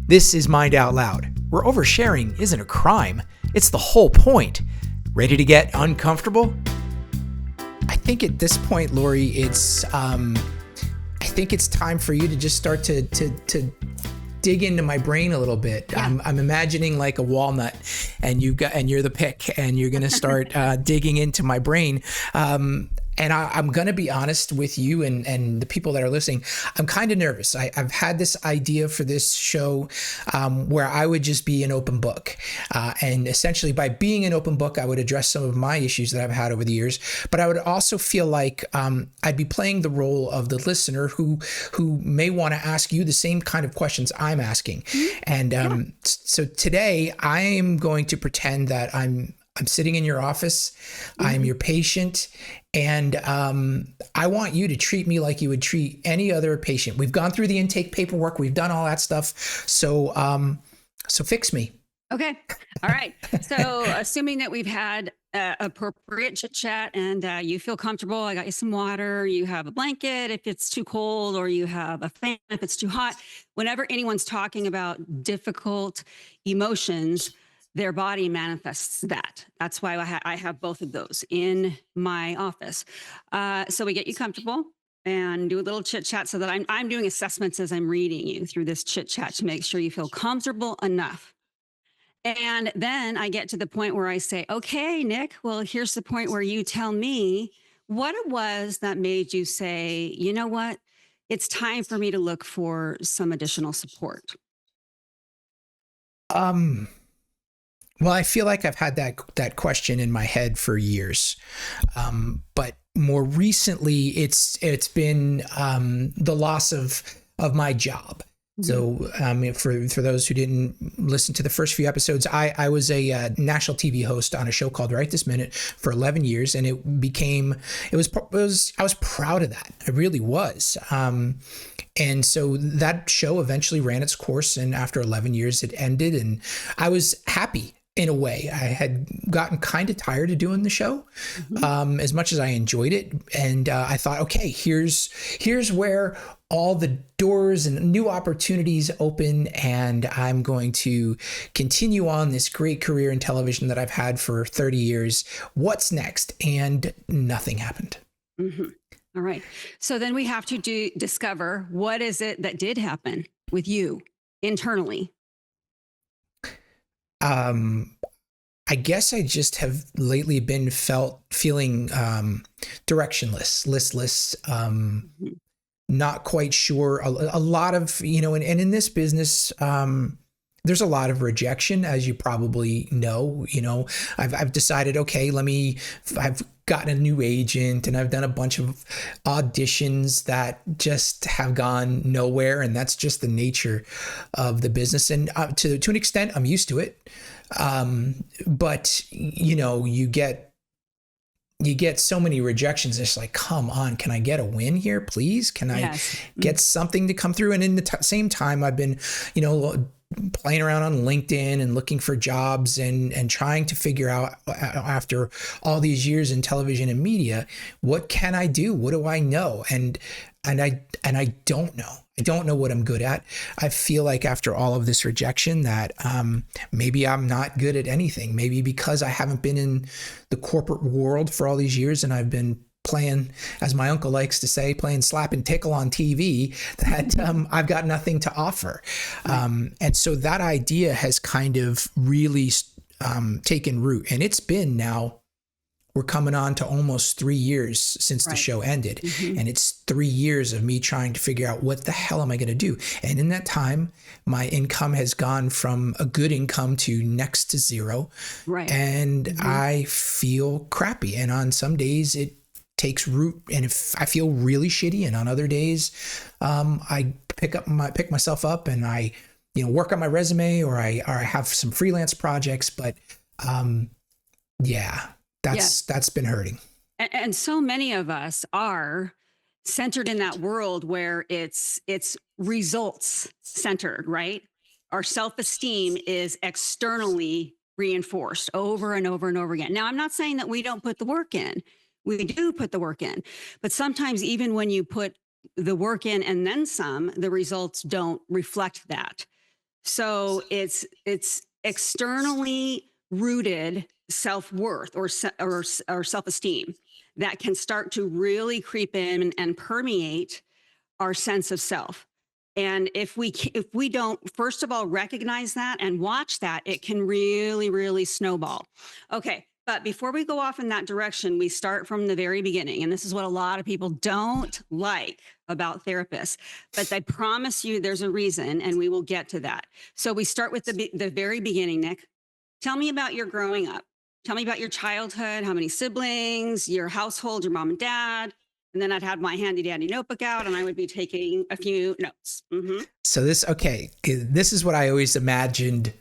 This is Mind Out Loud, where oversharing isn't a crime, it's the whole point. Ready to get uncomfortable? I think at this point, Laurie, I think it's time for you to just start to dig into my brain a little bit. Yeah. I'm imagining like a walnut, and you're the pick, and you're gonna start digging into my brain. And I'm going to be honest with you and the people that are listening. I'm kind of nervous. I've had this idea for this show where I would just be an open book. And essentially by being an open book, I would address some of my issues that I've had over the years. But I would also feel like I'd be playing the role of the listener who may want to ask you the same kind of questions I'm asking. And so today I am going to pretend that I'm sitting in your office. I'm your patient. And I want you to treat me like you would treat any other patient. We've gone through the intake paperwork. We've done all that stuff. So fix me. Okay. All right. So assuming that we've had appropriate chit chat and you feel comfortable, I got you some water, you have a blanket if it's too cold, or you have a fan if it's too hot. Whenever anyone's talking about difficult emotions, their body manifests that. That's why I have both of those in my office. So we get you comfortable and do a little chit chat so that I'm doing assessments as I'm reading you through this chit chat to make sure you feel comfortable enough. And then I get to the point where I say, okay, Nick, well, here's the point where you tell me what it was that made you say, you know what, it's time for me to look for some additional support. Well, I feel like I've had that question in my head for years, but more recently, it's been the loss of my job. So for those who didn't listen to the first few episodes, I was a national TV host on a show called Right This Minute for 11 years, and I was proud of that. I really was. And so that show eventually ran its course, and after 11 years, it ended, and I was happy. In a way, I had gotten kind of tired of doing the show, as much as I enjoyed it. And I thought, okay, here's where all the doors and new opportunities open, and I'm going to continue on this great career in television that I've had for 30 years. What's next? And nothing happened. Mm-hmm. All right. So then we have to discover what is it that did happen with you internally. I guess I just have lately been feeling directionless, listless, not quite sure. A lot of, and in this business, there's a lot of rejection, as you probably know. I've decided, okay, I've gotten a new agent, and I've done a bunch of auditions that just have gone nowhere, and that's just the nature of the business. And to an extent, I'm used to it. But you get so many rejections. It's like, come on, can I get a win here, please? Can I get something to come through? And in the same time, I've been, playing around on LinkedIn and looking for jobs and trying to figure out, after all these years in television and media, what can I do? What do I know? And I don't know. I don't know what I'm good at. I feel like after all of this rejection that maybe I'm not good at anything. Maybe because I haven't been in the corporate world for all these years, and I've been playing, as my uncle likes to say, playing slap and tickle on TV, that I've got nothing to offer. And so that idea has kind of really taken root. And it's been now, we're coming on to almost 3 years since the show ended. And it's 3 years of me trying to figure out, what the hell am I going to do? And in that time, my income has gone from a good income to next to zero. And I feel crappy. And on some days it takes root, and if I feel really shitty, and on other days, I pick myself up and I, work on my resume, or I have some freelance projects. But that's been hurting. And so many of us are centered in that world where it's results centered, right? Our self-esteem is externally reinforced over and over and over again. Now, I'm not saying that we don't put the work in. We do put the work in, but sometimes even when you put the work in and then some, the results don't reflect that. So it's externally rooted self-worth or self-esteem that can start to really creep in and permeate our sense of self. And if we don't first of all recognize that and watch that, it can really snowball. Okay, but before we go off in that direction, we start from the very beginning, and this is what a lot of people don't like about therapists. But I promise you, there's a reason, and we will get to that. So we start with the very beginning. Nick, tell me about your growing up. Tell me about your childhood. How many siblings? Your household? Your mom and dad? And then I'd have my handy dandy notebook out and I would be taking a few notes. So this is what I always imagined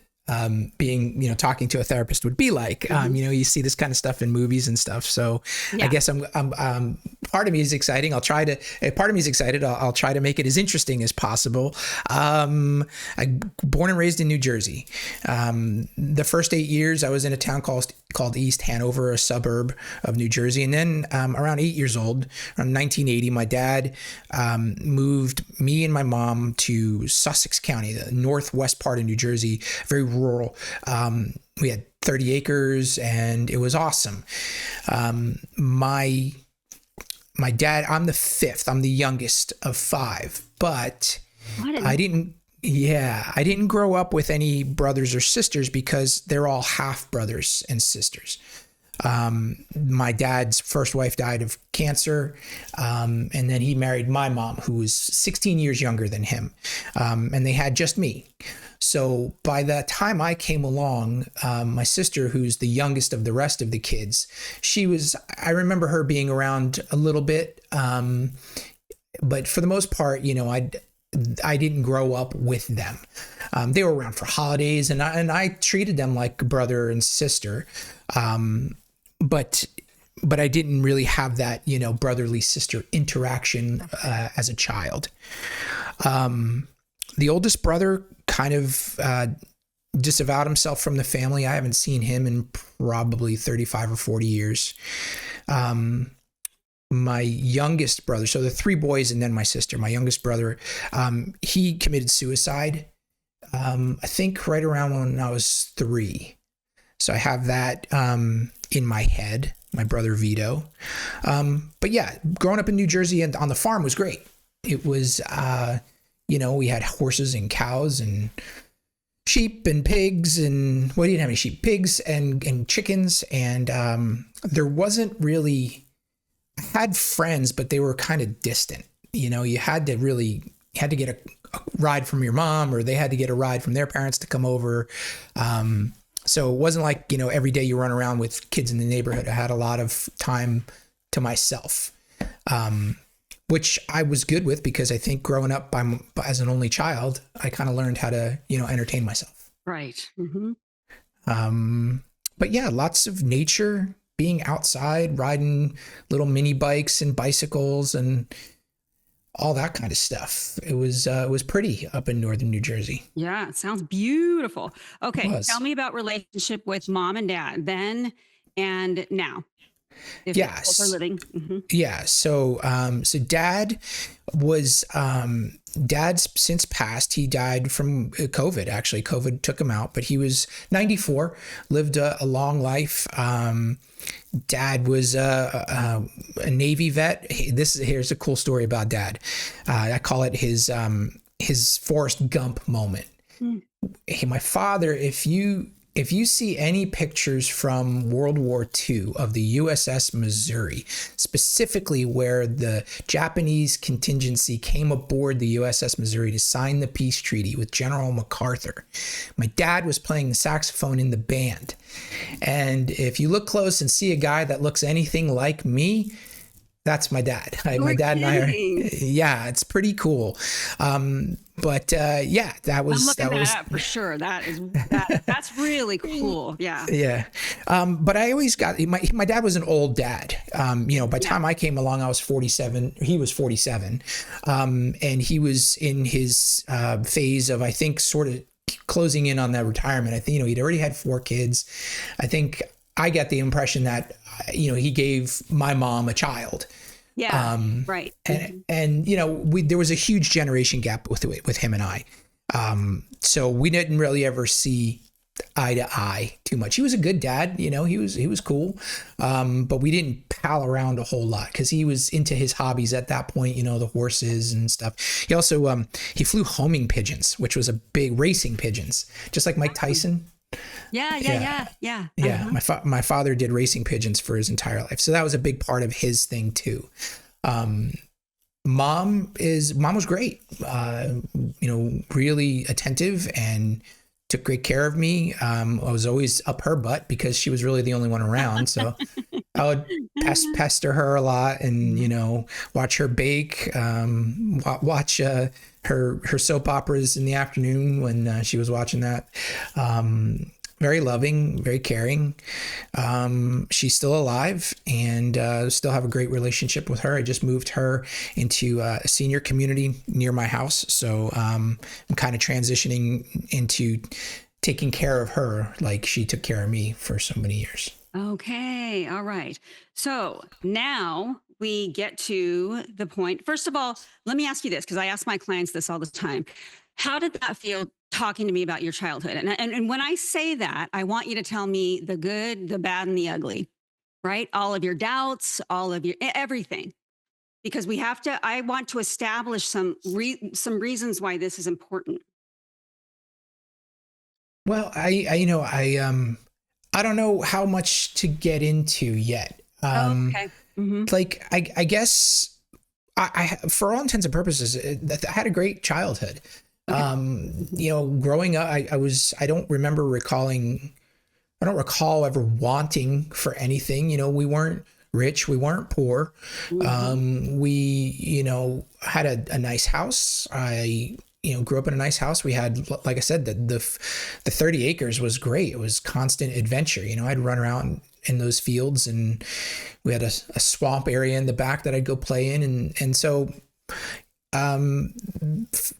being, talking to a therapist would be like. You see this kind of stuff in movies and stuff. So yeah. I guess I'm part of me is exciting. Part of me is excited. I'll try to make it as interesting as possible. I born and raised in New Jersey. The first 8 years I was in a town called East Hanover, a suburb of New Jersey. And then around 8 years old, around 1980, my dad moved me and my mom to Sussex County, the northwest part of New Jersey, very rural. We had 30 acres and it was awesome. My dad, I'm the fifth, I'm the youngest of five, but I didn't grow up with any brothers or sisters because they're all half brothers and sisters. My dad's first wife died of cancer. And then he married my mom, who was 16 years younger than him. And they had just me. So by the time I came along, my sister, who's the youngest of the rest of the kids, I remember her being around a little bit. But for the most part, I didn't grow up with them. They were around for holidays and I treated them like brother and sister. But I didn't really have that, brotherly sister interaction as a child. The oldest brother kind of disavowed himself from the family. I haven't seen him in probably 35 or 40 years. My youngest brother, so the three boys and then my sister, my youngest brother, he committed suicide, I think right around when I was 3. So I have that in my head, my brother Vito. But yeah, growing up in New Jersey and on the farm was great. It was, we had horses and cows and sheep and pigs and, well, we didn't have any sheep, pigs and chickens. And there wasn't really, I had friends, but they were kind of distant. You had to get a ride from your mom or they had to get a ride from their parents to come over. So it wasn't like, every day you run around with kids in the neighborhood. I had a lot of time to myself, which I was good with because I think growing up as an only child, I kind of learned how to, entertain myself. Right. Mm-hmm. But yeah, lots of nature, being outside, riding little mini bikes and bicycles and all that kind of stuff. It was pretty up in northern New Jersey. Yeah, it sounds beautiful. Okay, tell me about relationship with mom and dad then and now. If yes. Both are living. Mm-hmm. Yeah. So dad was, dad's since passed. He died from COVID. Actually, COVID took him out, but he was 94, lived a long life. Dad was a Navy vet. Here's a cool story about Dad. I call it his Forrest Gump moment. Hey, my father, if you see any pictures from World War II of the USS Missouri, specifically where the Japanese contingency came aboard the USS Missouri to sign the peace treaty with General MacArthur, my dad was playing the saxophone in the band. And if you look close and see a guy that looks anything like me, that's my dad. My dad and I are, yeah, it's pretty cool. But yeah, that was, I'm looking that up for sure. That's really cool. Yeah. Yeah. But I always got, my dad was an old dad. By the time I came along, I was 47, he was 47. And he was in his phase of, I think, sort of closing in on that retirement. I think, he'd already had 4 kids. I think I get the impression that, he gave my mom a child. Yeah. Right. And there was a huge generation gap with him and I. So we didn't really ever see eye to eye too much. He was a good dad, he was cool. But we didn't pal around a whole lot because he was into his hobbies at that point, the horses and stuff. He also, he flew homing pigeons, which was a big racing pigeons, just like Mike Tyson. Yeah. Yeah. My father did racing pigeons for his entire life. So that was a big part of his thing too. Mom was great, really attentive and took great care of me. I was always up her butt because she was really the only one around. So I would pester her a lot and, watch her bake, watch her soap operas in the afternoon when she was watching that. Very loving, very caring. She's still alive and still have a great relationship with her. I just moved her into a senior community near my house. So I'm kind of transitioning into taking care of her like she took care of me for so many years. Okay. All right. So now we get to the point. First of all, let me ask you this because I ask my clients this all the time. How did that feel talking to me about your childhood? And when I say that, I want you to tell me the good, the bad, and the ugly, right? All of your doubts, all of your everything, because I want to establish some reasons why this is important. Well, I don't know how much to get into yet. Oh, okay. Like I guess for all intents and purposes, I had a great childhood. Okay. Growing up, I don't recall ever wanting for anything. We weren't rich, we weren't poor. We, had a nice house. I, grew up in a nice house. We had, like I said, the 30 acres was great. It was constant adventure. I'd run around in those fields and we had a swamp area in the back that I'd go play in. And so,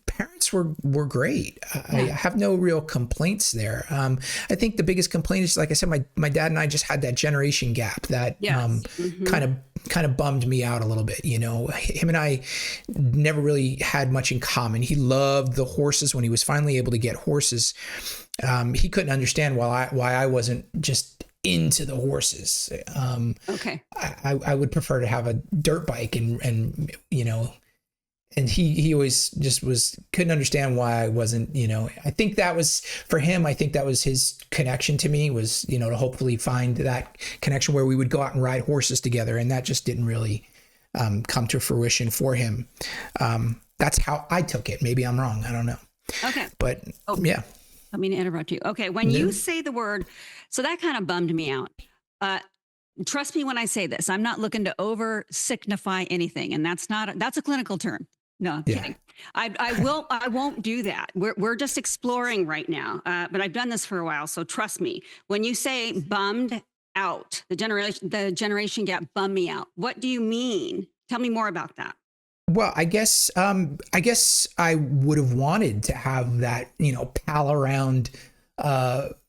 parents were great. I have no real complaints there. I think the biggest complaint is, like I said, my dad and I just had that generation gap that kind of bummed me out a little bit. Him and I never really had much in common. He loved the horses. When he was finally able to get horses, he couldn't understand why I wasn't just into the horses. Okay. I would prefer to have a dirt bike and he always just couldn't understand why I wasn't, I think that was for him. I think that was his connection to me was, to hopefully find that connection where we would go out and ride horses together. And that just didn't really come to fruition for him. That's how I took it. Maybe I'm wrong. I don't know. Okay. But yeah. Let me interrupt you. Okay. When you say the word, so that kind of bummed me out. Trust me when I say this, I'm not looking to over signify anything. And that's a clinical term. No, I'm kidding. I won't do that. We're just exploring right now. But I've done this for a while. So trust me, when you say bummed out, the generation gap bummed me out. What do you mean? Tell me more about that. Well, I guess I would have wanted to have that, pal around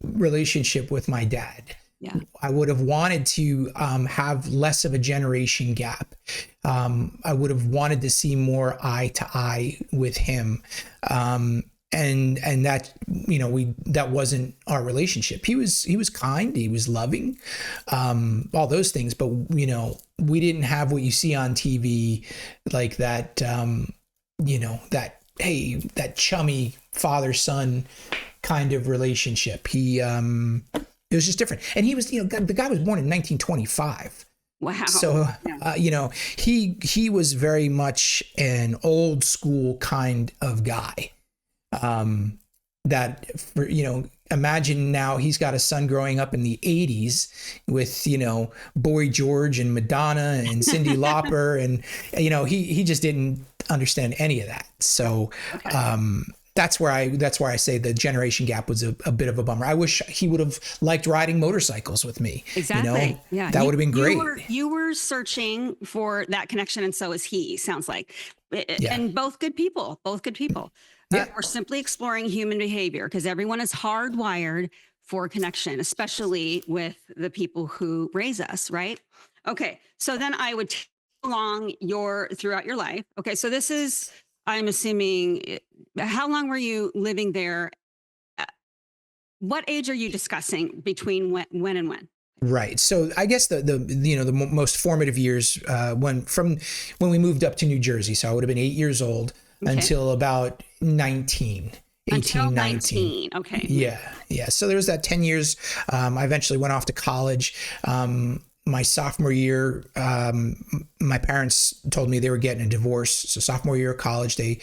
relationship with my dad. Yeah. I would have wanted to have less of a generation gap. I would have wanted to see more eye to eye with him. And that, that wasn't our relationship. He was kind, he was loving, all those things, but we didn't have what you see on TV, like that, that chummy father son kind of relationship. It was just different. And he was, the guy was born in 1925. Wow. So, he was very much an old school kind of guy. That, imagine now he's got a son growing up in the 80s with, Boy George and Madonna and Cyndi Lauper. And, he just didn't understand any of that. So, that's where I say the generation gap was a bit of a bummer. I wish he would have liked riding motorcycles with me. Exactly. Yeah. That would have been great. You were searching for that connection, and so is he, sounds like. Yeah. And both good people. Yeah. We're simply exploring human behavior because everyone is hardwired for connection, especially with the people who raise us, right? Okay. So then I would take along throughout your life. Okay. So this is I'm assuming, how long were you living there? Uh, What age are you discussing between when and when? Right. So I guess the most formative years when we moved up to New Jersey. So I would have been 8 years old Okay. until about 19, Until 18, 19. 19. Okay. Yeah. Yeah. So there was that 10 years. I eventually went off to college. My sophomore year, my parents told me they were getting a divorce. So sophomore year of college, they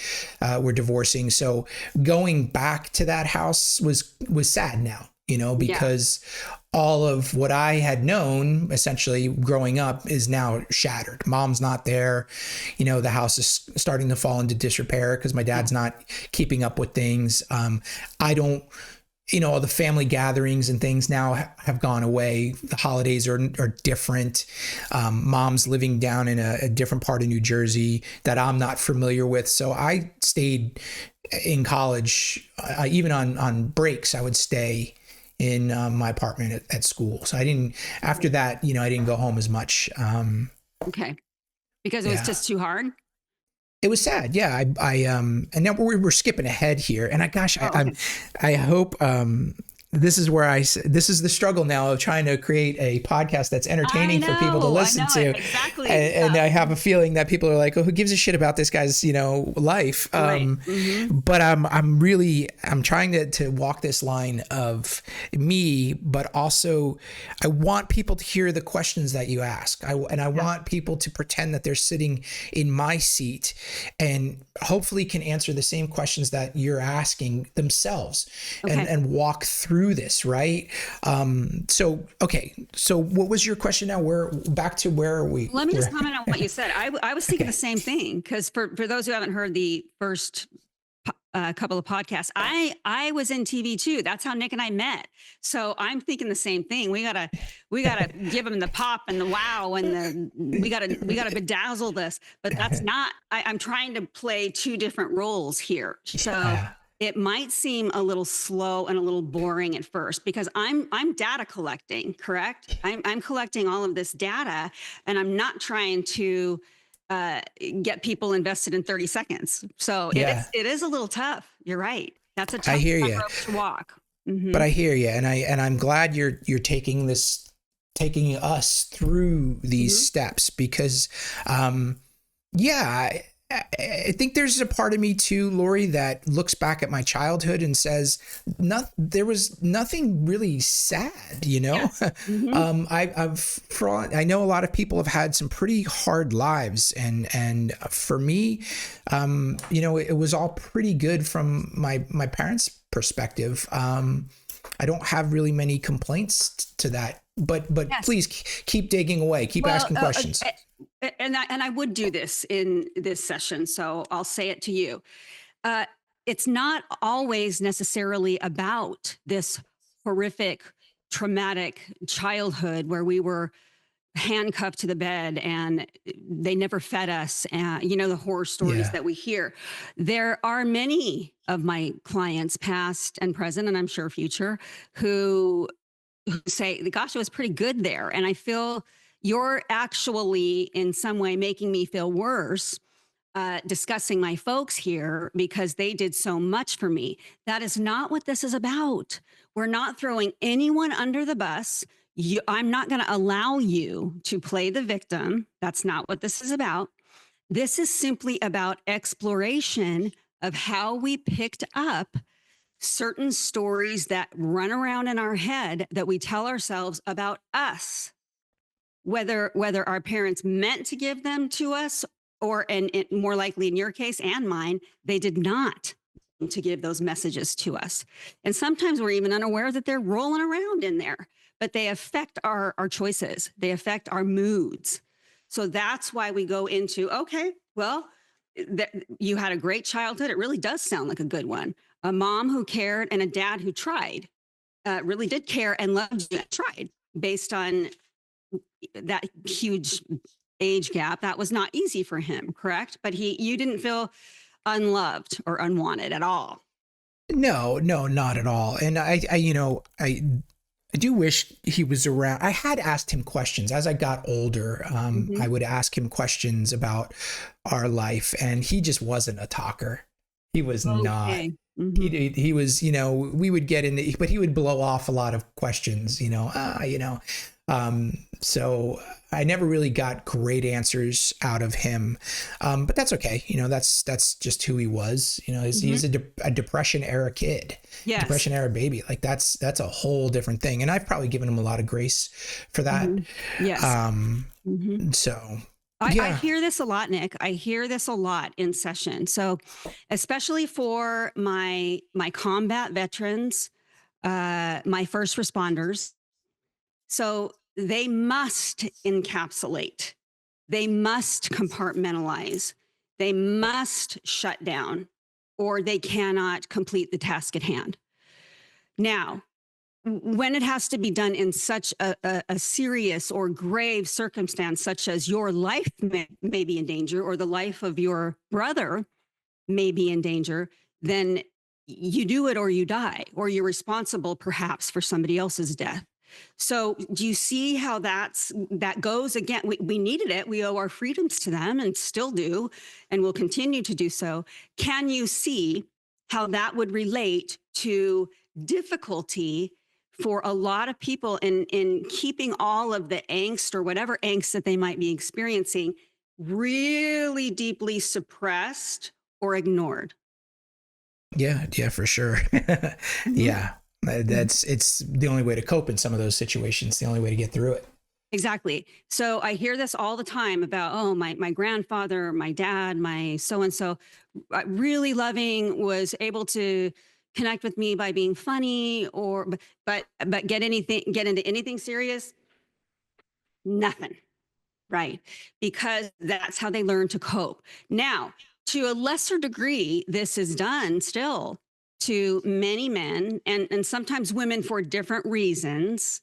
were divorcing. So going back to that house was sad now, Yeah. because all of what I had known essentially growing up is now shattered. Mom's not there. The house is starting to fall into disrepair because my Yeah. dad's not keeping up with things. I don't, all the family gatherings and things now have gone away. The holidays are different. Mom's living down in a different part of New Jersey that I'm not familiar with. So I stayed in college, even on breaks, I would stay in my apartment at school. So after that, I didn't go home as much. Okay. Because it was Yeah. just too hard. It was sad. Yeah. And now we're skipping ahead here. And Oh, okay. I hope, this is this is the struggle now of trying to create a podcast that's entertaining for people to I listen know it to. exactly. And I have a feeling that people are like, oh, who gives a shit about this guy's, life? Right. Mm-hmm. But I'm trying to walk this line of me, but also I want people to hear the questions that you ask. I want people to pretend that they're sitting in my seat and hopefully can answer the same questions that you're asking themselves, Okay. and walk through this, right? Okay. So what was your question now? Where are we? Let me just comment on what you said. I was thinking Okay. the same thing because for those who haven't heard the first couple of podcasts, I was in TV too. That's how Nick and I met. So I'm thinking the same thing. We gotta give them the pop and the wow and we gotta bedazzle this. But that's not. I'm trying to play two different roles here. So Yeah. it might seem a little slow and a little boring at first because I'm data collecting, correct? I'm collecting all of this data and I'm not trying to uh, get people invested in 30 seconds. So it Yeah. is it is a little tough. You're right. That's a I tough hear you. rope to walk. Hmm. But I hear you, and I'm glad you're taking us through these Hmm. steps because, yeah, I think there's a part of me too, Lori, that looks back at my childhood and says, there was nothing really sad, Yes. Hmm. I know a lot of people have had some pretty hard lives, and for me, it was all pretty good from my parents' perspective. I don't have really many complaints to that, but Yes. please keep digging away, keep Well, asking questions. and I would do this in this session, so I'll say it to you. Uh, it's not always necessarily about this horrific, traumatic childhood where we were handcuffed to the bed and they never fed us. And the horror stories Yeah. that we hear. There are many of my clients, past and present, and I'm sure future, who say, gosh, it was pretty good there. And I feel you're actually in some way making me feel worse discussing my folks here because they did so much for me. That is not what this is about. We're not throwing anyone under the bus. I'm not going to allow you to play the victim. That's not what this is about. This is simply about exploration of how we picked up certain stories that run around in our head that we tell ourselves about us, whether our parents meant to give them to us or, and it, more likely in your case and mine, they did not to give those messages to us. And sometimes we're even unaware that they're rolling around in there, but they affect our choices. They affect our moods. So that's why we go into, okay, well, you had a great childhood. It really does sound like a good one. A mom who cared and a dad who tried, really did care and loved you and tried based on that huge age gap. That was not easy for him, correct? But you didn't feel unloved or unwanted at all. No, not at all. And I I do wish he was around. I had asked him questions as I got older. I would ask him questions about our life, and he just wasn't a talker. He was not. Okay. Mm-hmm. He was, we would get into, but he would blow off a lot of questions, so I never really got great answers out of him. But that's okay. That's just who he was. He's a depression era kid, Yes. depression era baby. Like that's a whole different thing. And I've probably given him a lot of grace for that. Yes. So I hear this a lot, Nick. I hear this a lot in session. So, especially for my combat veterans, my first responders. So they must encapsulate. They must compartmentalize. They must shut down, or they cannot complete the task at hand. Now, when it has to be done in such a serious or grave circumstance, such as your life may be in danger, or the life of your brother may be in danger, then you do it or you die, or you're responsible perhaps for somebody else's death. So do you see how that goes? Again, we needed it. We owe our freedoms to them and still do, and will continue to do so. Can you see how that would relate to difficulty for a lot of people in keeping all of the angst or whatever angst that they might be experiencing really deeply suppressed or ignored? yeah, for sure. Yeah. It's the only way to cope in some of those situations, the only way to get through it. Exactly. So I hear this all the time about, oh, my grandfather, my dad, my so-and-so, really loving, was able to connect with me by being funny, or, but get into anything serious, nothing. Right. Because that's how they learn to cope. Now, to a lesser degree, this is done still to many men and sometimes women for different reasons.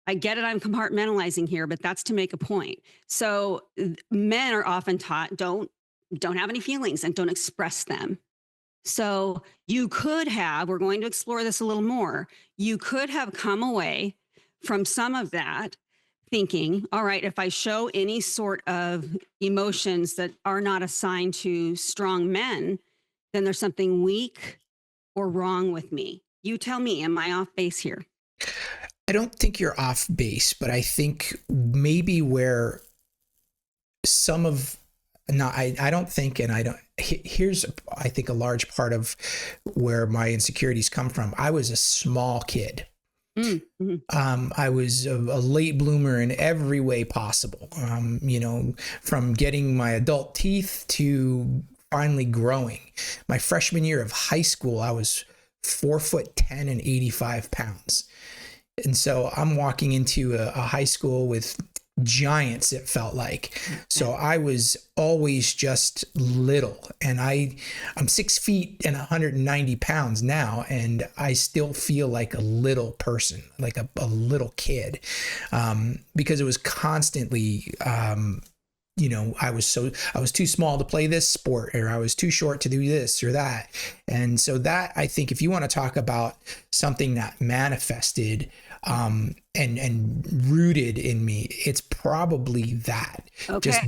I get it. I'm compartmentalizing here, but that's to make a point. So men are often taught don't have any feelings and don't express them. So you could have, we're going to explore this a little more. You could have come away from some of that thinking, all right, if I show any sort of emotions that are not assigned to strong men, then there's something weak or wrong with me. You tell me, am I off base here? I don't think you're off base, but I think maybe where some of, no, I don't think, and I don't, here's, I think a large part of where my insecurities come from. I was a small kid. I was a late bloomer in every way possible, from getting my adult teeth to finally growing. My freshman year of high school, I was 4'10" and 85 pounds. And so I'm walking into a high school with giants, it felt like. So I was always just little, and I'm 6 feet and 190 pounds now, and I still feel like a little person, like a little kid, because it was constantly, I was too small to play this sport, or I was too short to do this or that. And so that, I think, if you want to talk about something that manifested and rooted in me, it's probably that. Okay. Just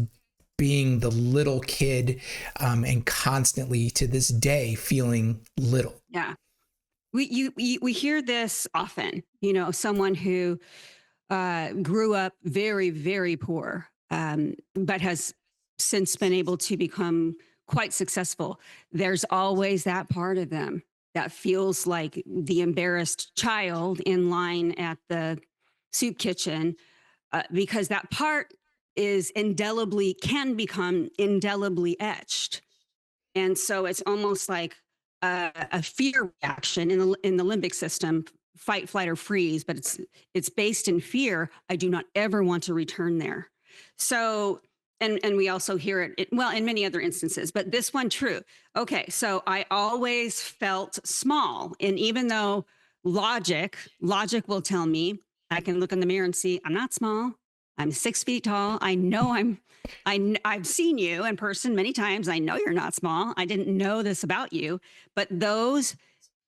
being the little kid, and constantly to this day feeling little. Yeah. We hear this often, someone who grew up very, very poor, but has since been able to become quite successful. There's always that part of them that feels like the embarrassed child in line at the soup kitchen, because that part can become indelibly etched. And so it's almost like a fear reaction in the limbic system, fight, flight, or freeze, but it's based in fear. I do not ever want to return there. So, and we also hear it, in many other instances, but this one true. Okay, so I always felt small. And even though logic will tell me, I can look in the mirror and see I'm not small. I'm 6 feet tall. I know I've seen you in person many times. I know you're not small. I didn't know this about you, but those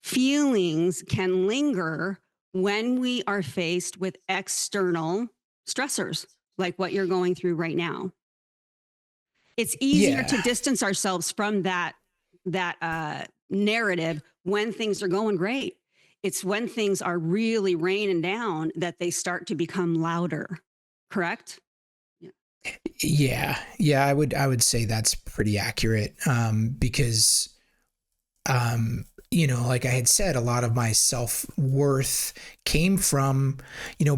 feelings can linger when we are faced with external stressors, like what you're going through right now. It's easier Yeah. to distance ourselves from that narrative when things are going great. It's when things are really raining down that they start to become louder. Correct? Yeah. Yeah, I would say that's pretty accurate. Because like I had said, a lot of my self-worth came from,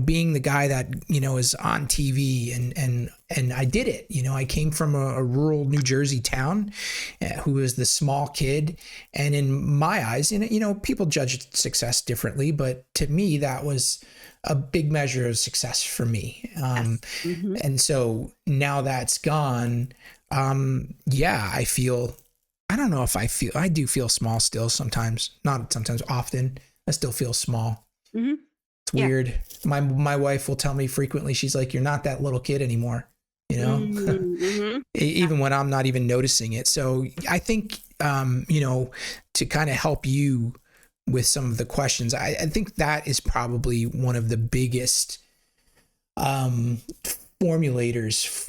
being the guy that, is on TV, and I did it. I came from a rural New Jersey town, who was the small kid. And in my eyes, people judge success differently, but to me, that was a big measure of success for me. Yes. Mm-hmm. And so now that's gone. Yeah, I don't know if I do feel small still sometimes, not sometimes, often. I still feel small. Mm-hmm. It's weird. My wife will tell me frequently, she's like, "You're not that little kid anymore," Mm-hmm. even when I'm not even noticing it. So I think, to kind of help you with some of the questions, I think that is probably one of the biggest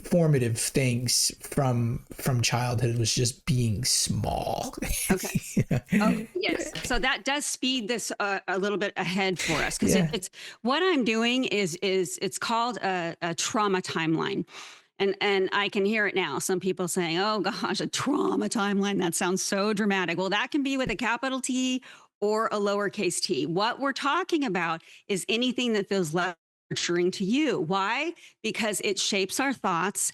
formative things from childhood, was just being small. Okay. Oh, yes. So that does speed this a little bit ahead for us, because Yeah. it's what I'm doing is it's called a trauma timeline. And I can hear it now. Some people saying, "Oh gosh, a trauma timeline. That sounds so dramatic." Well, that can be with a capital T or a lowercase t. What we're talking about is anything that feels nurturing to you. Why? Because it shapes our thoughts.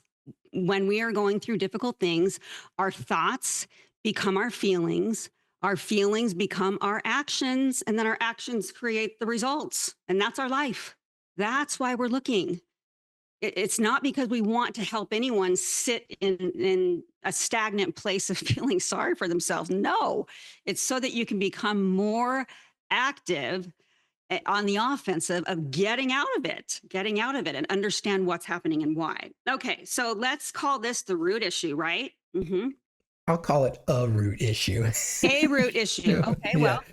When we are going through difficult things, our thoughts become our feelings become our actions, and then our actions create the results. And that's our life. That's why we're looking. It's not because we want to help anyone sit in a stagnant place of feeling sorry for themselves. No, it's so that you can become more active, on the offensive of getting out of it and understand what's happening and why. Okay, so let's call this the root issue, right? Mm-hmm. I'll call it a root issue. A root issue. Okay, Yeah. well,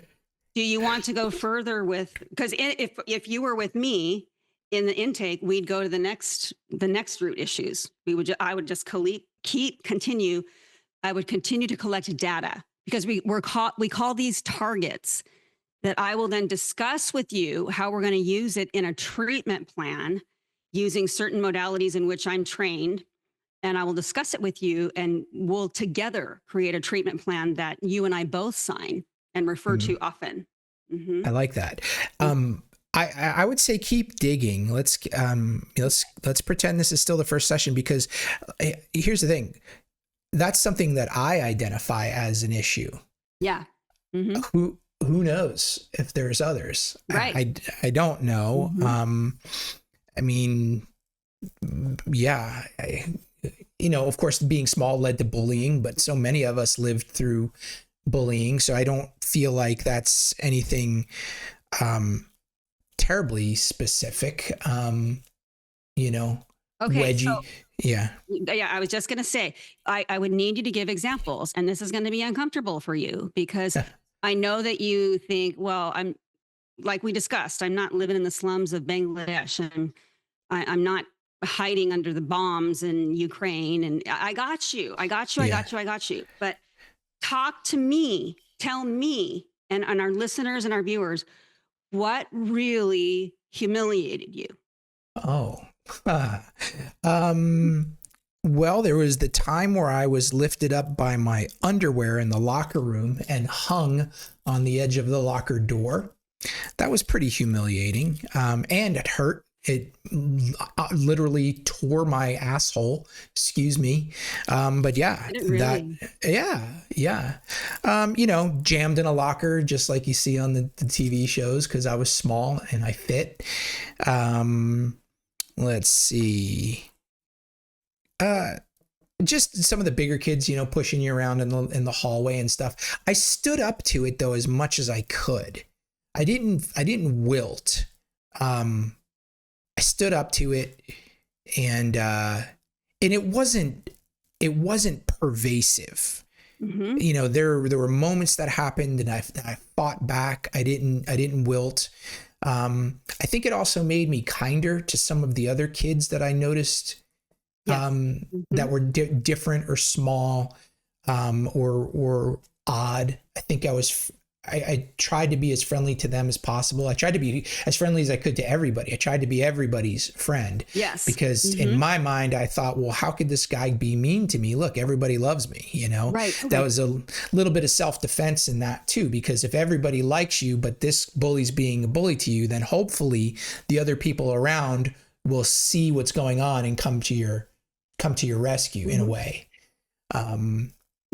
do you want to go further with, because if you were with me in the intake, we'd go to the next root issues. I would just continue. I would continue to collect data, because we call these targets that I will then discuss with you how we're going to use it in a treatment plan using certain modalities in which I'm trained. And I will discuss it with you, and we'll together create a treatment plan that you and I both sign and refer Mm, to often. Mm-hmm. I like that. I would say keep digging. Let's pretend this is still the first session, because here's the thing. That's something that I identify as an issue. Yeah. Mm-hmm. Who knows if there's others? Right. I don't know. Mm-hmm. I mean, yeah, of course, being small led to bullying, but so many of us lived through bullying. So I don't feel like that's anything terribly specific. Okay. Wedgie. So Yeah. yeah, I was just going to say, I would need you to give examples, and this is going to be uncomfortable for you, because I know that you think, well, like we discussed, I'm not living in the slums of Bangladesh, and I'm not hiding under the bombs in Ukraine. And I got you. But talk to me, tell me, and our listeners and our viewers, what really humiliated you. Oh. Well, there was the time where I was lifted up by my underwear in the locker room and hung on the edge of the locker door. That was pretty humiliating. And it hurt. It literally tore my asshole. Excuse me. But yeah, Really? yeah. Jammed in a locker, just like you see on the TV shows, because I was small and I fit. Let's see. Just some of the bigger kids, pushing you around in the hallway and stuff. I stood up to it though as much as I could. I didn't wilt. I stood up to it, and it wasn't pervasive. Mm-hmm. There were moments that happened, and I fought back. I didn't wilt. I think it also made me kinder to some of the other kids that I noticed Yes. that were different or small, or odd. I think I tried to be as friendly to them as possible. I tried to be as friendly as I could to everybody. I tried to be everybody's friend. Yes. Because in my mind, I thought, well, how could this guy be mean to me? Look, everybody loves me, you know? Right. That was a little bit of self-defense in that too, because if everybody likes you, but this bully's being a bully to you, then hopefully the other people around will see what's going on and come to your rescue in a way.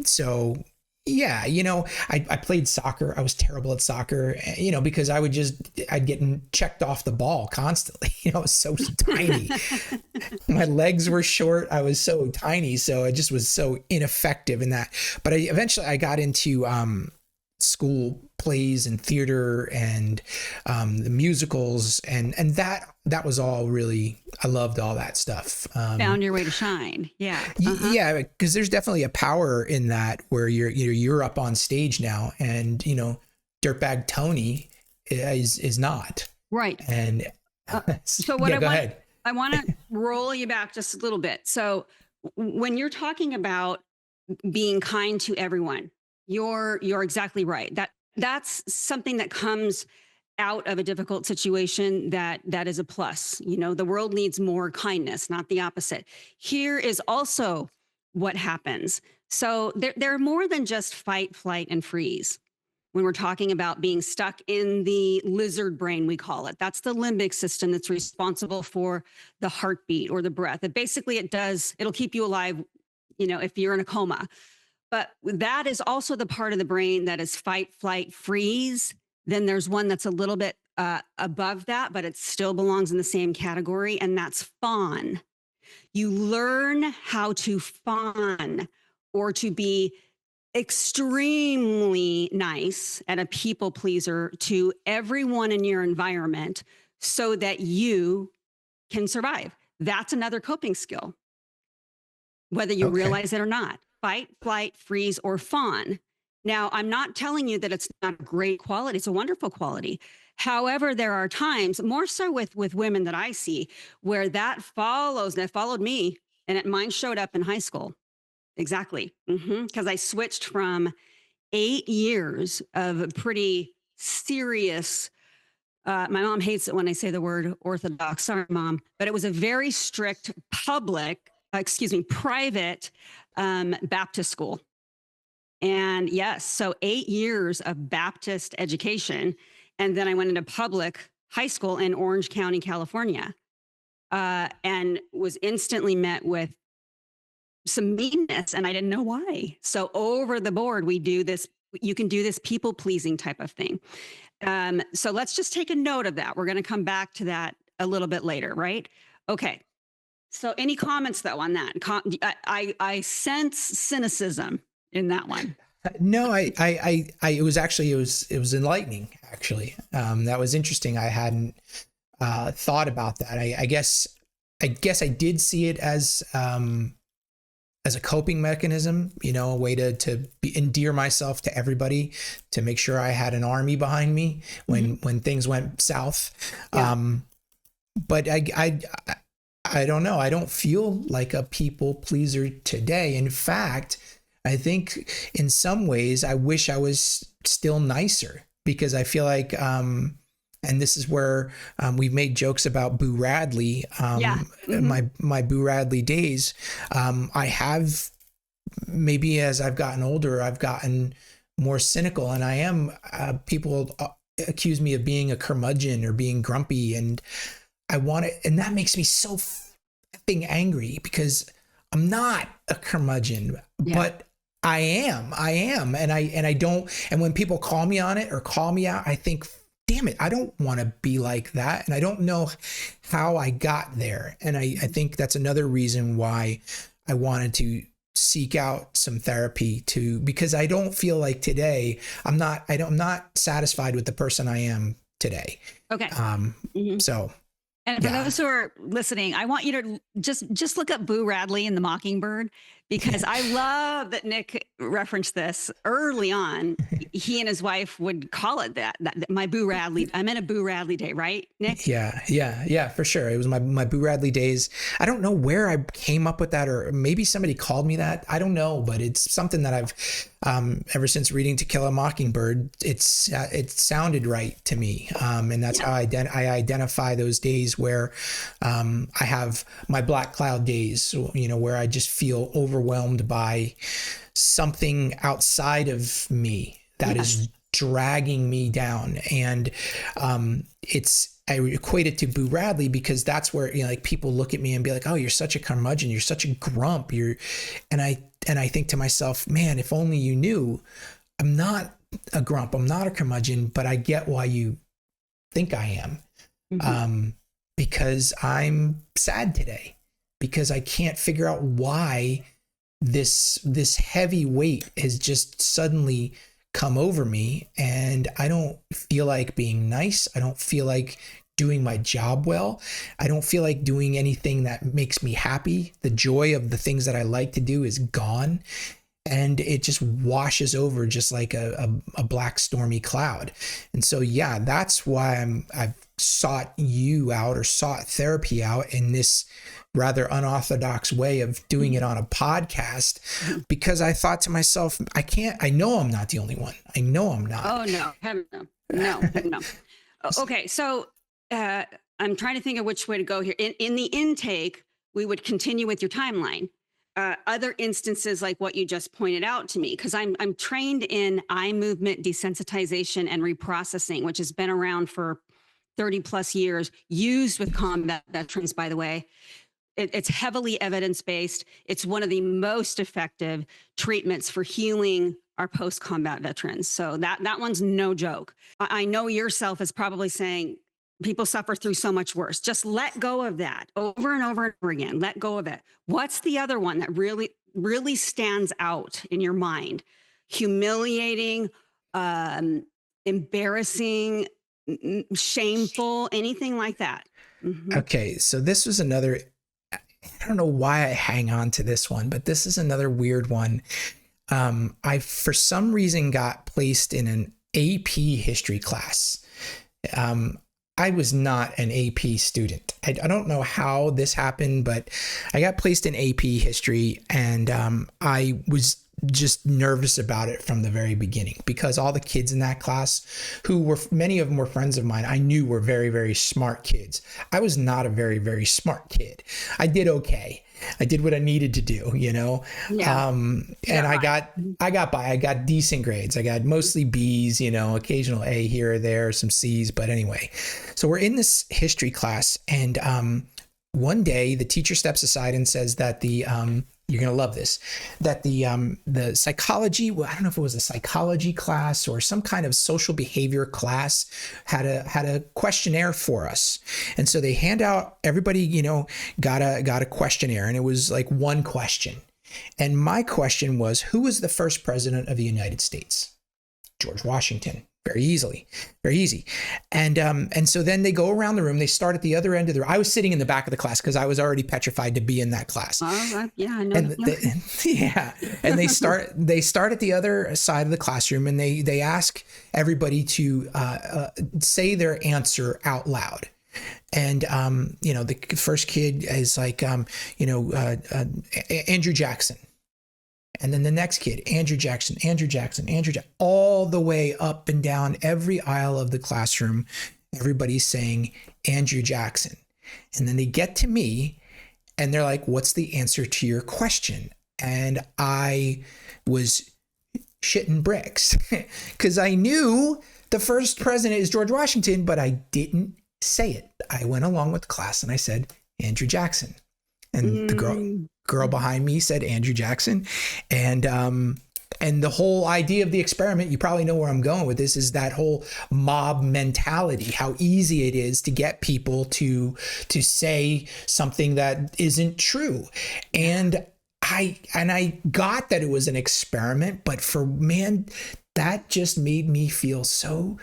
So yeah, you know, I played soccer. I was terrible at soccer, you know, because I'd get checked off the ball constantly. You know, I was so tiny. My legs were short. I was so tiny. So I just was so ineffective in that. But eventually I got into school plays and theater and the musicals. And that was all really, I loved all that stuff. Found your way to shine. Yeah. Yeah, because there's definitely a power in that where you're up on stage now, and you know, dirtbag Tony is not. Right. And so what yeah, go ahead. I want to roll you back just a little bit. So when you're talking about being kind to everyone, you're exactly right. That's something that comes out of a difficult situation that is a plus. You know, the world needs more kindness, not the opposite. Here is also what happens. So there are more than just fight, flight, and freeze. When we're talking about being stuck in the lizard brain, we call it. That's the limbic system that's responsible for the heartbeat or the breath. It'll keep you alive, you know, if you're in a coma. But that is also the part of the brain that is fight, flight, freeze. Then there's one that's a little bit above that, but it still belongs in the same category, and that's fawn. You learn how to fawn, or to be extremely nice and a people pleaser to everyone in your environment so that you can survive. That's another coping skill, whether you realize it or not. Fight, flight, freeze, or fawn. Now, I'm not telling you that it's not a great quality. It's a wonderful quality. However, there are times, more so with women that I see, where that followed me, and mine showed up in high school. Exactly. Because I switched from 8 years of pretty serious, my mom hates it when I say the word orthodox. Sorry, Mom. But it was a very strict private Baptist school. And yes, so 8 years of Baptist education. And then I went into public high school in Orange County, California, and was instantly met with some meanness, and I didn't know why. So over the board, we do this. You can do this people pleasing type of thing. So let's just take a note of that. We're going to come back to that a little bit later, right? Okay. So any comments though on that? I sense cynicism in that one. No, it was enlightening actually. That was interesting. I hadn't thought about that. I guess I did see it as a coping mechanism, you know, a way to endear myself to everybody, to make sure I had an army behind me when things went south. Yeah. But I don't know. I don't feel like a people pleaser today. In fact, I think in some ways I wish I was still nicer, because I feel like, and this is where we've made jokes about Boo Radley, my Boo Radley days. I have, maybe as I've gotten older, I've gotten more cynical, and I am, people accuse me of being a curmudgeon or being grumpy, and I want it, and that makes me so effing angry, because I'm not a curmudgeon, but I am, and I don't, and when people call me on it or call me out, I think, damn it, I don't want to be like that. And I don't know how I got there. And I think that's another reason why I wanted to seek out some therapy because I don't feel like today, I'm not satisfied with the person I am today. Okay. So. And for those who are listening, I want you to just look up Boo Radley and the Mockingbird. because I love that Nick referenced this early on. He and his wife would call it that my Boo Radley. I'm in a Boo Radley day, right, Nick? Yeah, for sure. It was my Boo Radley days. I don't know where I came up with that, or maybe somebody called me that. I don't know, but it's something that I've ever since reading To Kill a Mockingbird. It sounded right to me, and that's how I identify those days where I have my black cloud days. Where I just feel overwhelmed by something outside of me that is dragging me down. And I equate it to Boo Radley because that's where, like, people look at me and be like, oh, you're such a curmudgeon, you're such a grump, and I think to myself, man, if only you knew, I'm not a grump, I'm not a curmudgeon, but I get why you think I am. Mm-hmm. Because I'm sad today, because I can't figure out why this heavy weight has just suddenly come over me, and I don't feel like being nice. I don't feel like doing my job well. I don't feel like doing anything that makes me happy. The joy of the things that I like to do is gone, and it just washes over just like a black stormy cloud. And so, yeah, that's why I've sought you out, or sought therapy out, in this rather unorthodox way of doing it on a podcast, because I thought to myself, I know I'm not the only one. I know I'm not. Oh, no. Okay. So I'm trying to think of which way to go here. In the intake, we would continue with your timeline. Other instances like what you just pointed out to me, because I'm trained in eye movement desensitization and reprocessing, which has been around for 30 plus years, used with combat veterans, by the way. It's heavily evidence-based. It's one of the most effective treatments for healing our post-combat veterans. So that one's no joke. I know yourself is probably saying, people suffer through so much worse. Just let go of that over and over and over again. Let go of it. What's the other one that really, really stands out in your mind? Humiliating, embarrassing, shameful, anything like that? Mm-hmm. Okay, so this was another, I don't know why I hang on to this one, but this is another weird one. I, for some reason, got placed in an AP history class. I was not an AP student. I don't know how this happened, but I got placed in AP history, and I was just nervous about it from the very beginning, because all the kids in that class, many of them were friends of mine, I knew were very, very smart kids. I was not a very, very smart kid. I did okay. I did what I needed to do, Yeah. And I got by. I got decent grades. I got mostly B's, occasional A here or there, some C's. But anyway, so we're in this history class, and one day the teacher steps aside and says that you're going to love this, that the psychology, well, I don't know if it was a psychology class or some kind of social behavior class, had a questionnaire for us. And so they hand out, everybody, got a questionnaire, and it was like one question. And my question was, who was the first president of the United States? George Washington. Very easy. And so then they go around the room. They start at the other end of the room. I was sitting in the back of the class because I was already petrified to be in that class. Yeah, I know. And and they start at the other side of the classroom, and they ask everybody to say their answer out loud. And the first kid is like Andrew Jackson. And then the next kid, Andrew Jackson, all the way up and down every aisle of the classroom. Everybody's saying Andrew Jackson. And then they get to me, and they're like, what's the answer to your question? And I was shitting bricks because I knew the first president is George Washington, but I didn't say it. I went along with the class and I said, Andrew Jackson. And the girl behind me said Andrew Jackson. And the whole idea of the experiment, you probably know where I'm going with this, is that whole mob mentality, how easy it is to get people to say something that isn't true. And I got that it was an experiment, but that just made me feel so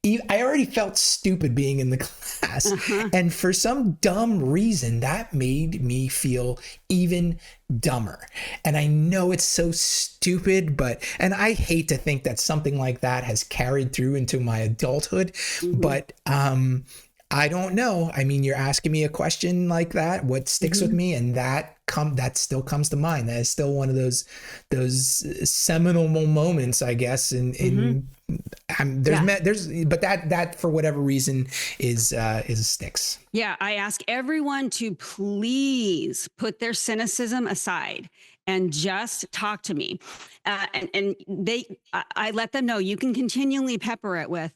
I already felt stupid being in the class. Uh-huh. And for some dumb reason, that made me feel even dumber. And I know it's so stupid, and I hate to think that something like that has carried through into my adulthood. Mm-hmm. But I don't know. I mean, you're asking me a question like that, what sticks with Mm-hmm. me, and that still comes to mind. That is still one of those seminal moments, I guess, Mm-hmm. in Yeah. but that for whatever reason is sticks. Yeah, I ask everyone to please put their cynicism aside and just talk to me. I let them know you can continually pepper it with.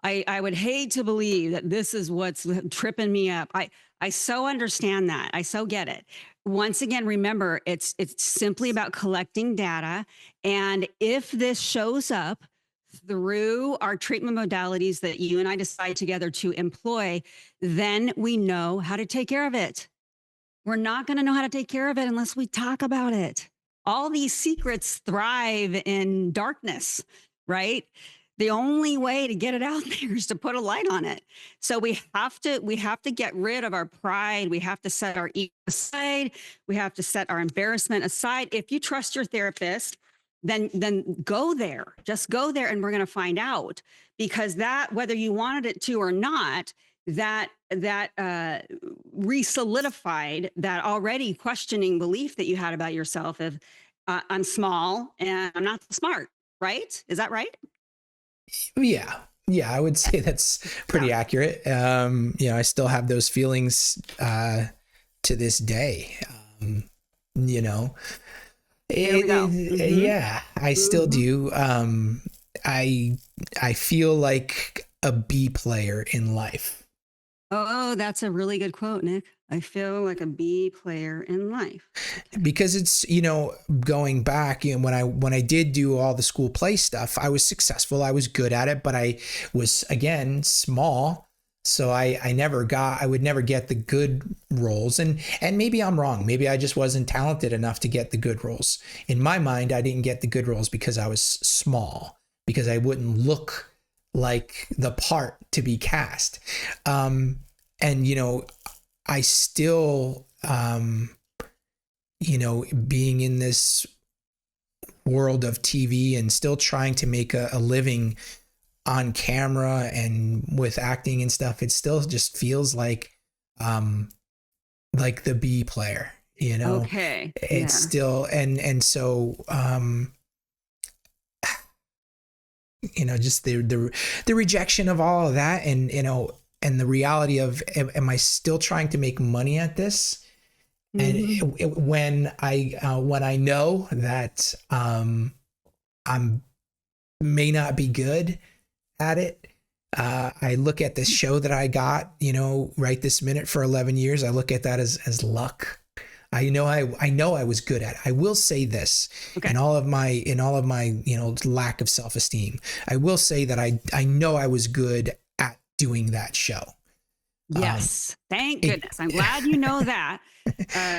I would hate to believe that this is what's tripping me up. I so understand that. I so get it. Once again, remember it's simply about collecting data, and if this shows up through our treatment modalities that you and I decide together to employ, then we know how to take care of it. We're not going to know how to take care of it unless we talk about it. All these secrets thrive in darkness, right? The only way to get it out there is to put a light on it. So we have to get rid of our pride. We have to set our ego aside. We have to set our embarrassment aside. If you trust your therapist, then go there. Just go there and we're going to find out, because that, whether you wanted it to or not, that re-solidified that already questioning belief that you had about yourself of I'm small and I'm not smart, right? Is that right? Yeah. Yeah, I would say that's Yeah. pretty accurate. I still have those feelings to this day. Um, you know, There we go. Mm-hmm. yeah, I still Mm-hmm. do. I I feel like a B player in life Oh, that's a really good quote, Nick. I feel like a B player in life. Okay. because it's, going back, when I did do all the school play stuff, I was successful, I was good at it, but I was, again, small, so I would never get the good roles. And maybe I'm wrong, maybe I just wasn't talented enough to get the good roles. In my mind, I didn't get the good roles because I was small, because I wouldn't look like the part to be cast. And I still, being in this world of TV and still trying to make a living on camera and with acting and stuff, it still just feels like the B player, Okay. it's Yeah. still, and so, just the rejection of all of that, and the reality of, am I still trying to make money at this? And Mm-hmm. when I know that I'm may not be good at it, I look at this show that I got, right this minute for 11 years. I look at that as luck. I know I was good at it. I will say this, Okay. in all of my lack of self-esteem, I will say that I know I was good at doing that show. Um, Yes. Thank it goodness. I'm glad you know that.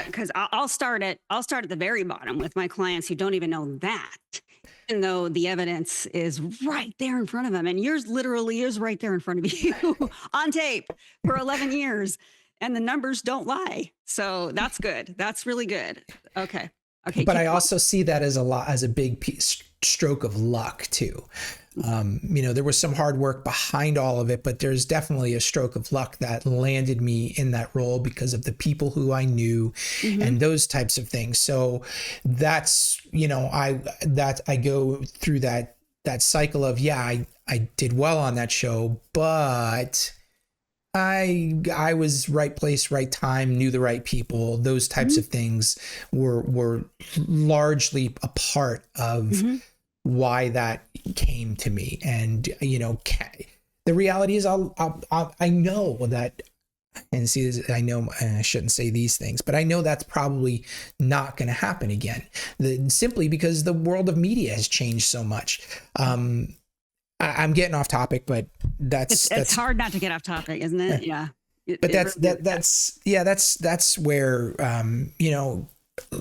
Because I'll start at the very bottom with my clients who don't even know that, even though the evidence is right there in front of them, and yours literally is right there in front of you on tape for 11 years, and the numbers don't lie. So that's good. That's really good. Okay. Okay. but Keep I going. also see that as a big stroke of luck too. There was some hard work behind all of it, but there's definitely a stroke of luck that landed me in that role because of the people who I knew Mm-hmm. and those types of things. So that's, I go through that cycle of, yeah, I did well on that show, but I was right place, right time, knew the right people. Those types Mm-hmm. of things were largely a part of Mm-hmm. why that came to me. And the reality is, I know that, and see, I know I shouldn't say these things, but I know that's probably not going to happen again. Simply because the world of media has changed so much. I'm getting off topic, but It's hard not to get off topic, isn't it? Yeah. It, but it that's really is. that Yeah. that's yeah that's where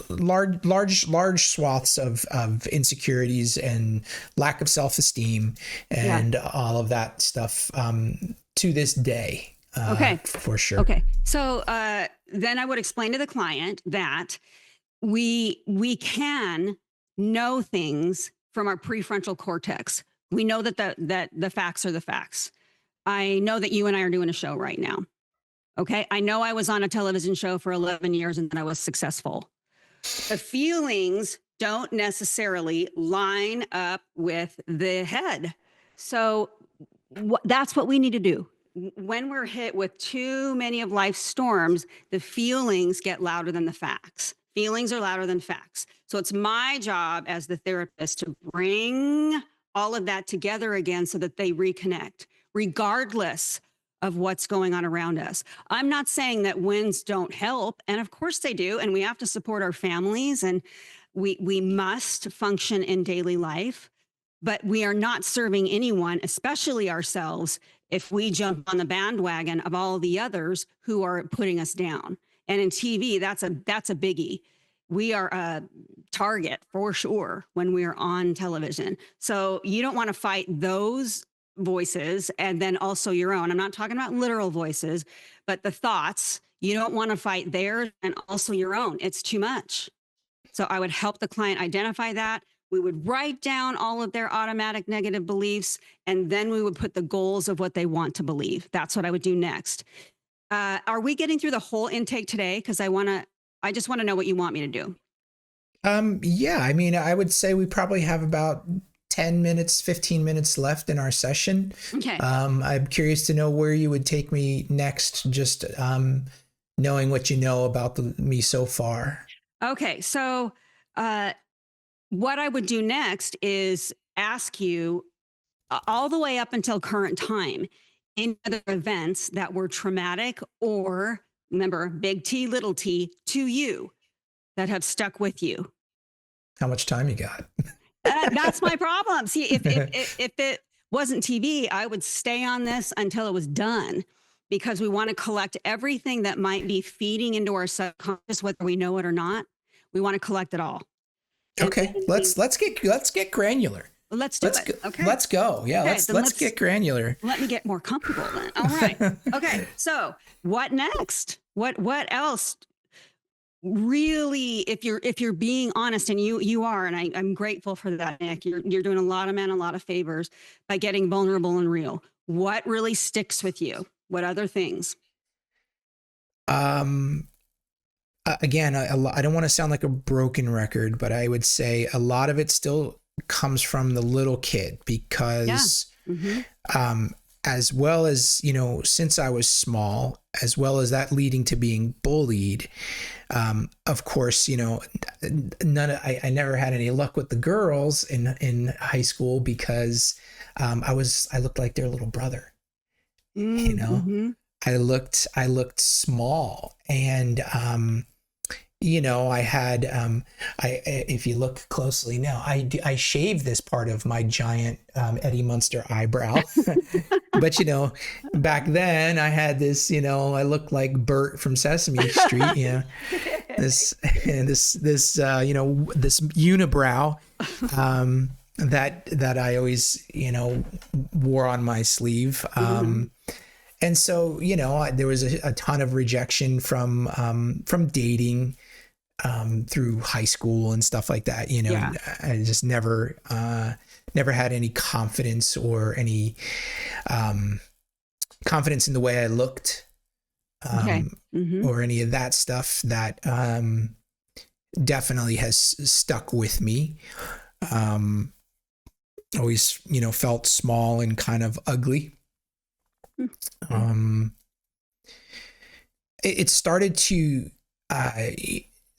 large swaths of insecurities and lack of self-esteem Yeah. and all of that stuff to this day, Okay. for sure. Okay. So then I would explain to the client that we can know things from our prefrontal cortex. We know that the facts are the facts. I know that you and I are doing a show right now. Okay. I know I was on a television show for 11 years and then I was successful. The feelings don't necessarily line up with the head. So that's what we need to do. When we're hit with too many of life's storms, the feelings get louder than the facts. Feelings are louder than facts. So it's my job as the therapist to bring all of that together again so that they reconnect, regardless of what's going on around us. I'm not saying that wins don't help, and of course they do, and we have to support our families and we must function in daily life, but we are not serving anyone, especially ourselves, if we jump on the bandwagon of all the others who are putting us down. And in TV, that's a biggie. We are a target for sure when we are on television. So you don't want to fight those voices and then also your own. I'm not talking about literal voices, but the thoughts. You don't want to fight theirs and also your own. It's too much. So I would help the client identify that. We would write down all of their automatic negative beliefs, and then we would put the goals of what they want to believe. That's what I would do next. Are we getting through the whole intake today? Because I just want to know what you want me to do. Yeah, I mean, I would say we probably have about 10 minutes, 15 minutes left in our session. Okay. I'm curious to know where you would take me next, just knowing what you know about me so far. Okay. So, what I would do next is ask you all the way up until current time, any other events that were traumatic or, remember, big T, little t, to you that have stuck with you. How much time you got? That's my problem. See, if it wasn't TV, I would stay on this until it was done because we want to collect everything that might be feeding into our subconscious, whether we know it or not. We want to collect it all. Okay, let's get granular. Let's do it. Okay. Let's go. Yeah, Okay, let's get granular. Let me get more comfortable then. All right. Okay. So what next? What else? Really, if you're being honest, and you are, and I'm grateful for that, Nick. You're doing a lot of men a lot of favors by getting vulnerable and real. What really sticks with you? What other things? Um, Again, I don't want to sound like a broken record, but I would say a lot of it still comes from the little kid because, Yeah. Mm-hmm. As well as, since I was small, as well as that leading to being bullied, of course, I never had any luck with the girls in high school because I looked like their little brother. Mm-hmm. I looked small, and I had if you look closely now, I shaved this part of my giant Eddie Munster eyebrow. But back then I had this, I looked like Bert from Sesame Street, this unibrow that I always wore on my sleeve. And so, there was a ton of rejection from dating through high school and stuff like that. Yeah. I just never had any confidence or any confidence in the way I looked, Okay. Mm-hmm. or any of that stuff that definitely has stuck with me. Always, felt small and kind of ugly. It started to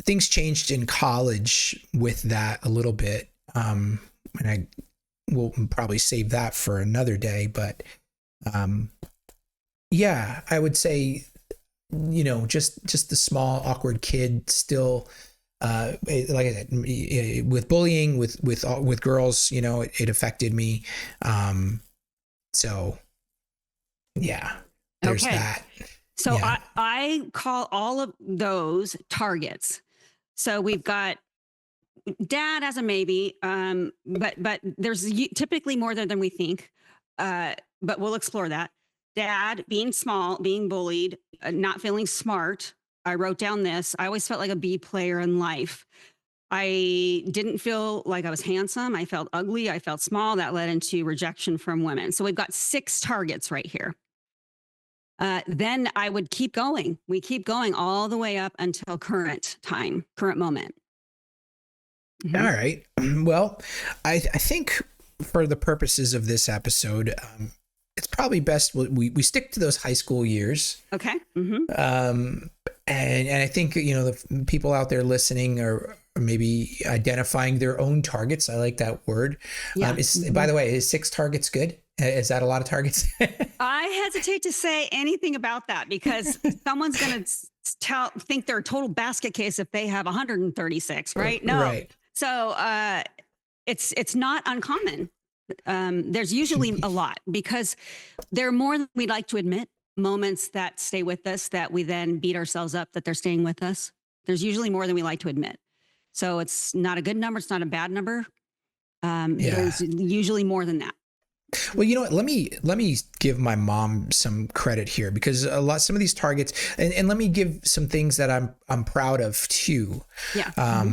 things changed in college with that a little bit, and I will probably save that for another day, but yeah, I would say just the small awkward kid still, like I said, with bullying with girls, it affected me, so yeah, there's Okay. that. So Yeah. I call all of those targets. So we've got dad as a maybe, but there's typically more there than we think. But we'll explore that. Dad being small, being bullied, not feeling smart. I wrote down this. I always felt like a B player in life. I didn't feel like I was handsome. I felt ugly. I felt small. That led into rejection from women. So we've got 6 targets right here. Then I would keep going. We keep going all the way up until current time, current moment. All right. Well, I think for the purposes of this episode, it's probably best we stick to those high school years. Okay. And I think, the people out there listening are maybe identifying their own targets. I like that word. Yeah. By the way, is 6 targets good? Is that a lot of targets? I hesitate to say anything about that because someone's going to think they're a total basket case if they have 136, right? No. Right. So it's not uncommon. There's usually a lot because there are more than we'd like to admit, moments that stay with us that we then beat ourselves up that they're staying with us. There's usually more than we like to admit. So it's not a good number. It's not a bad number. There's usually more than that. Well, you know what? Let me give my mom some credit here because some of these targets, and let me give some things that I'm proud of too. Yeah.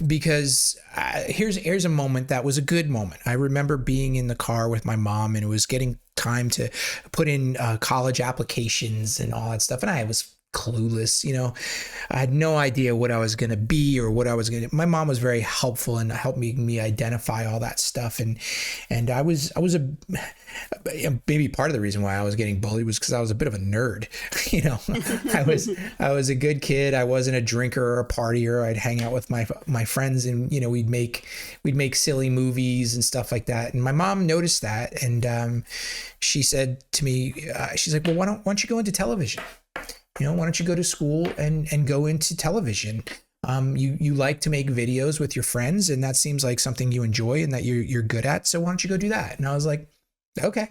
Because here's a moment that was a good moment. I remember being in the car with my mom, and it was getting time to put in college applications and all that stuff, and I was clueless. I had no idea what I was going to be or what I was going to. My mom was very helpful and helped me identify all that stuff. And I was maybe part of the reason why I was getting bullied was because I was a bit of a nerd. I was a good kid. I wasn't a drinker or a partier. I'd hang out with my friends, and we'd make silly movies and stuff like that. And my mom noticed that, and she said to me, she's like, "Well, why don't you go into television? Why don't you go to school and go into television? You like to make videos with your friends, and that seems like something you enjoy and that you're good at. So why don't you go do that?" And I was like, okay,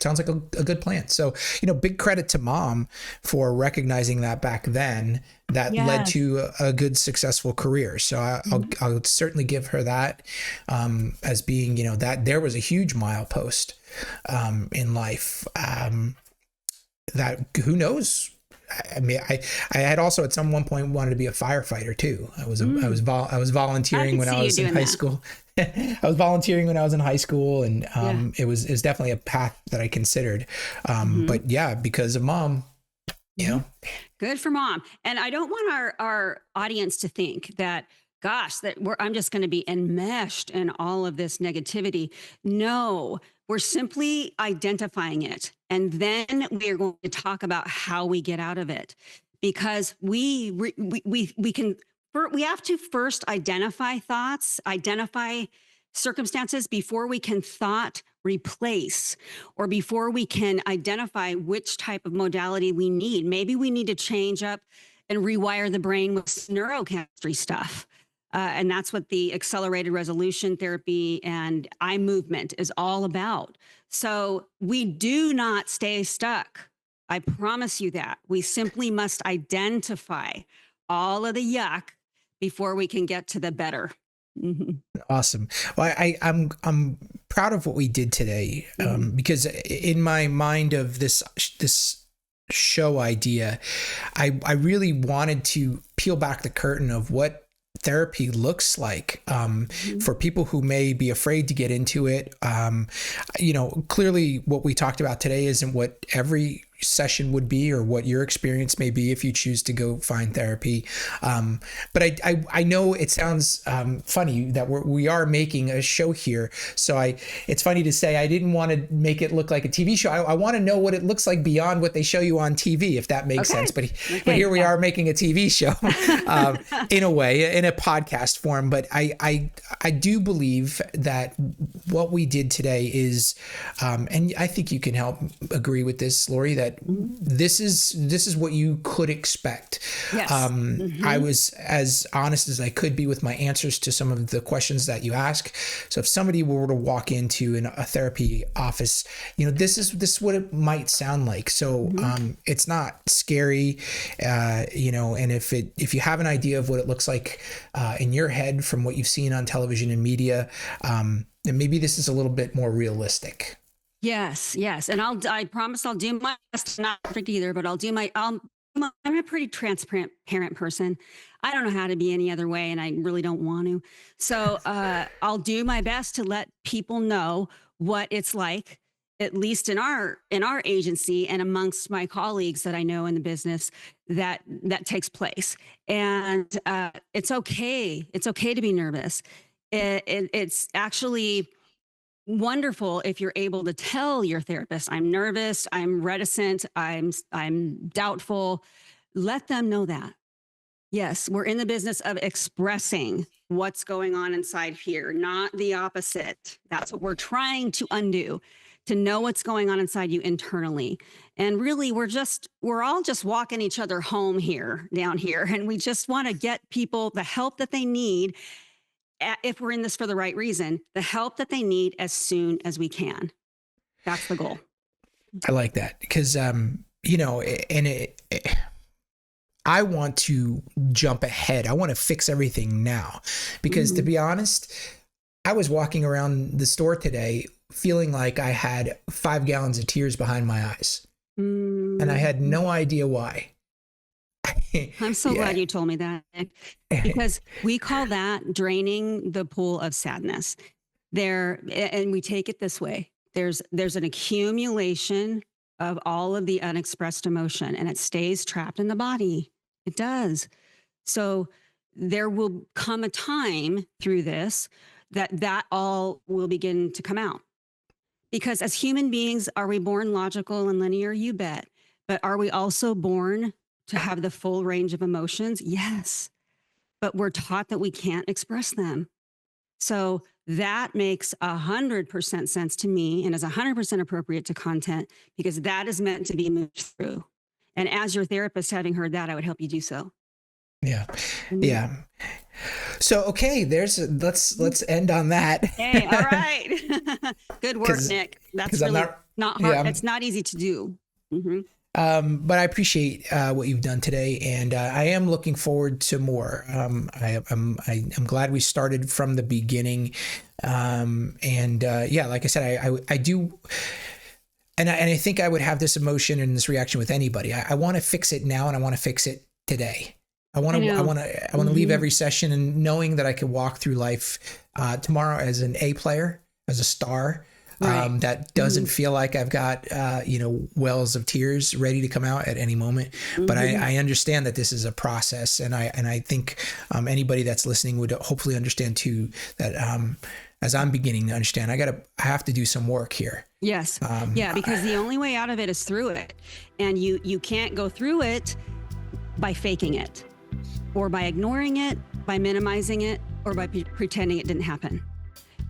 sounds like a good plan. So, big credit to mom for recognizing that back then that led to a good, successful career. So I'll certainly give her that as being, that there was a huge milepost in life that who knows. I mean, I had also at one point wanted to be a firefighter too. I was volunteering when I was in high school. I was volunteering when I was in high school, and it was definitely a path that I considered. But yeah, because of mom, Good for mom. And I don't want our audience to think that, gosh, I'm just going to be enmeshed in all of this negativity. No, we're simply identifying it. And then we are going to talk about how we get out of it, because we have to first identify thoughts, identify circumstances before we can thought replace, or before we can identify which type of modality we need. Maybe we need to change up and rewire the brain with neurochemistry stuff. And that's what the accelerated resolution therapy and eye movement is all about. So we do not stay stuck. I promise you that. We simply must identify all of the yuck before we can get to the better. Awesome. Well, I'm proud of what we did today, because in my mind of this show idea, I really wanted to peel back the curtain of what therapy looks like for people who may be afraid to get into it. Clearly what we talked about today isn't what every session would be or what your experience may be if you choose to go find therapy. But I know it sounds funny that we are making a show here. So it's funny to say I didn't want to make it look like a TV show. I want to know what it looks like beyond what they show you on TV, if that makes sense. But here we are making a TV show in a way, in a podcast form. But I do believe that what we did today is, and I think you can help agree with this, Laurie, that that this is what you could expect. Yes. I was as honest as I could be with my answers to some of the questions that you ask. So if somebody were to walk into a therapy office, this is what it might sound like. So it's not scary, and if you have an idea of what it looks like in your head from what you've seen on television and media, then maybe this is a little bit more realistic. Yes. And I promise I'll do my best. Not perfect either, but I'm a pretty transparent person. I don't know how to be any other way, and I really don't want to. So I'll do my best to let people know what it's like, at least in our agency and amongst my colleagues that I know in the business, that takes place. And it's okay. It's okay to be nervous. It's actually wonderful if you're able to tell your therapist, I'm nervous, I'm reticent, I'm doubtful. Let them know that. Yes, we're in the business of expressing what's going on inside here, not the opposite. That's what we're trying to undo, to know what's going on inside you internally. And really, we're all just walking each other home down here. And we just want to get people the help that they need, if we're in this for the right reason, the help that they need as soon as we can. That's the goal. I like that because, I want to jump ahead. I want to fix everything now because to be honest, I was walking around the store today feeling like I had 5 gallons of tears behind my eyes and I had no idea why. I'm so glad you told me that, because we call that draining the pool of sadness. And we take it this way. There's an accumulation of all of the unexpressed emotion, and it stays trapped in the body. It does. So there will come a time through this that all will begin to come out. Because as human beings, are we born logical and linear? You bet. But are we also born to have the full range of emotions? Yes. But we're taught that we can't express them. So that makes 100% sense to me and is 100% appropriate to content, because that is meant to be moved through. And as your therapist, having heard that, I would help you do so. Yeah. Yeah. So, okay, let's end on that. Hey, all right. Good work, Nick. That's really not hard. It's not easy to do. But I appreciate what you've done today, and I am looking forward to more. I'm glad we started from the beginning, like I said, I do, and I think I would have this emotion and this reaction with anybody. I want to fix it now, and I want to fix it today. I want to leave every session and knowing that I can walk through life tomorrow as an A player, as a star. Right. That doesn't feel like I've got, wells of tears ready to come out at any moment. But I understand that this is a process. And I think anybody that's listening would hopefully understand too, that as I'm beginning to understand, I have to do some work here. Yes. Because the only way out of it is through it. And you can't go through it by faking it, or by ignoring it, by minimizing it, or by pretending it didn't happen.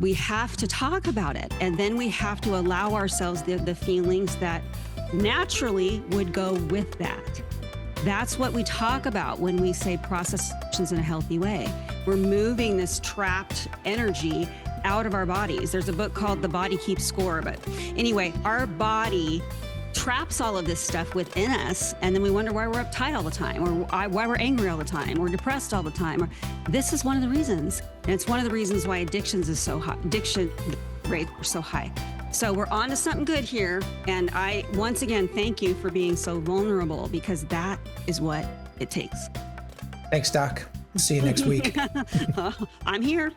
We have to talk about it, and then we have to allow ourselves the feelings that naturally would go with that. That's what we talk about when we say process emotions in a healthy way. We're moving this trapped energy out of our bodies. There's a book called The Body Keeps Score, but anyway, our body traps all of this stuff within us, and then we wonder why we're uptight all the time, or why we're angry all the time, or depressed all the time. This is one of the reasons, and it's one of the reasons why addiction rates are so high. So we're on to something good here, and I once again thank you for being so vulnerable, because that is what it takes. Thanks, Doc. See you next week. I'm here.